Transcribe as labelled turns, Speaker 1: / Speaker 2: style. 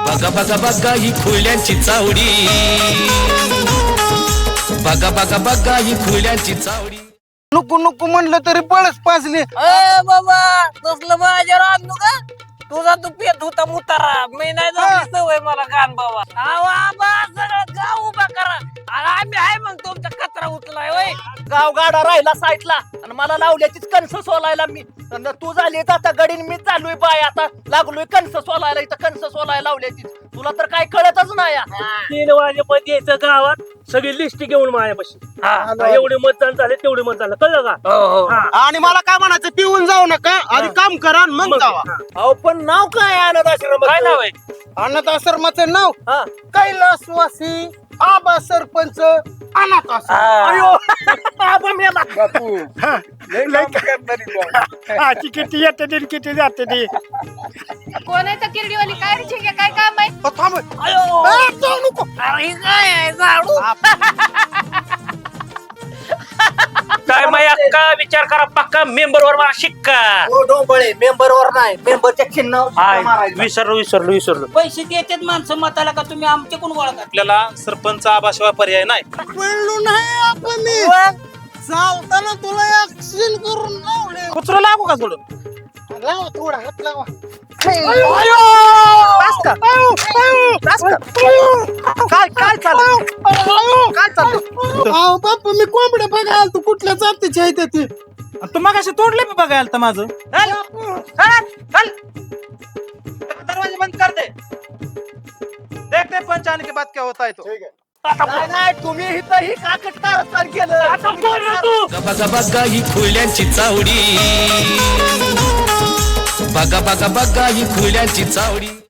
Speaker 1: बघा बघा बघा ही खुल्यांची चावडी, बघा बघा बघा ही खुल्यांची चावडी.
Speaker 2: नको नको म्हणलं तरी पळस पाजले.
Speaker 3: बाबा तसलं माझ्यावर आणू का? तुझा तू पेत होता मुतारा, मी नाही जाऊ सवय मला गाण बाबा. सगळं गाव उभा करा आणि आम्ही आहे मग तुमचा कचरा उचलाय वय.
Speaker 4: गाव गाडा राहिला साईडला आणि मला लावल्याचीच कणस सोलायला मी. तू झाली आता गडीन मी चालूय बाय, आता लागलोय कणस सोलायला. इथं कणस सोलायला लावल्याची तुला तर काय कळतच नाही.
Speaker 5: 3 वाजेपर्यंत यायचं गावात, सगळी लिस्ट घेऊन माझ्यापाशी. एवढे मतदान झाले तेवढे मतदान, कळलं का?
Speaker 2: आणि मला काय म्हणायचं, पिऊन जाऊ नका, आधी काम करा आणि मग जावा.
Speaker 4: अहो पण नाव काय अनाथ आश्रम?
Speaker 3: काय नाव आहे?
Speaker 2: अनाथ आश्रमाचं नाव कैलासवासी आबा सरपंच अनाथ आश्रम.
Speaker 4: अयो बाबा मेला.
Speaker 5: किती येते ते किती जाते ते.
Speaker 6: कोण आहे तर किरडीवाली? काय रे छिंग्या, काय काम आहे?
Speaker 2: थांब.
Speaker 3: अयो
Speaker 2: जाऊ नको.
Speaker 3: अरे काय आहे झाडू?
Speaker 5: काय माया का विचार करा, पक्का मेंबर वर मला शिक्का.
Speaker 4: डोंबळे मेंबर वर नाही, मेंबरच्या चिन्ह
Speaker 5: विसरलो.
Speaker 3: पैसे देतात माणसं मताला का तुम्ही आमचे कोण ओळखा?
Speaker 7: आपल्याला सरपंच आबाशिवाय पर्याय नाही.
Speaker 2: पळलो नाही आपण. चालताना तुला ऍक्सिडेंट करून लावले.
Speaker 7: कुत्र लागू का थोडं?
Speaker 2: लावा थोडा हात लावा.
Speaker 4: काय काय चाललं? काय चाललं?
Speaker 2: अहो बाप्पा, मी कोंबड्या बघायला तू कुठल्या जातीची आहे ते.
Speaker 7: तू मगाशी तोडले मी बघायला तर माझं. दरवाजे बंद कर दे. देखते पंच आने के बाद क्या होता है तो.
Speaker 4: नाही तुम्ही इथं ही काकट कारस्थान केलं.
Speaker 1: बघा बघा ही खुल्यांची चावडी, बघा बघा बघा ही खुल्यांची चावडी.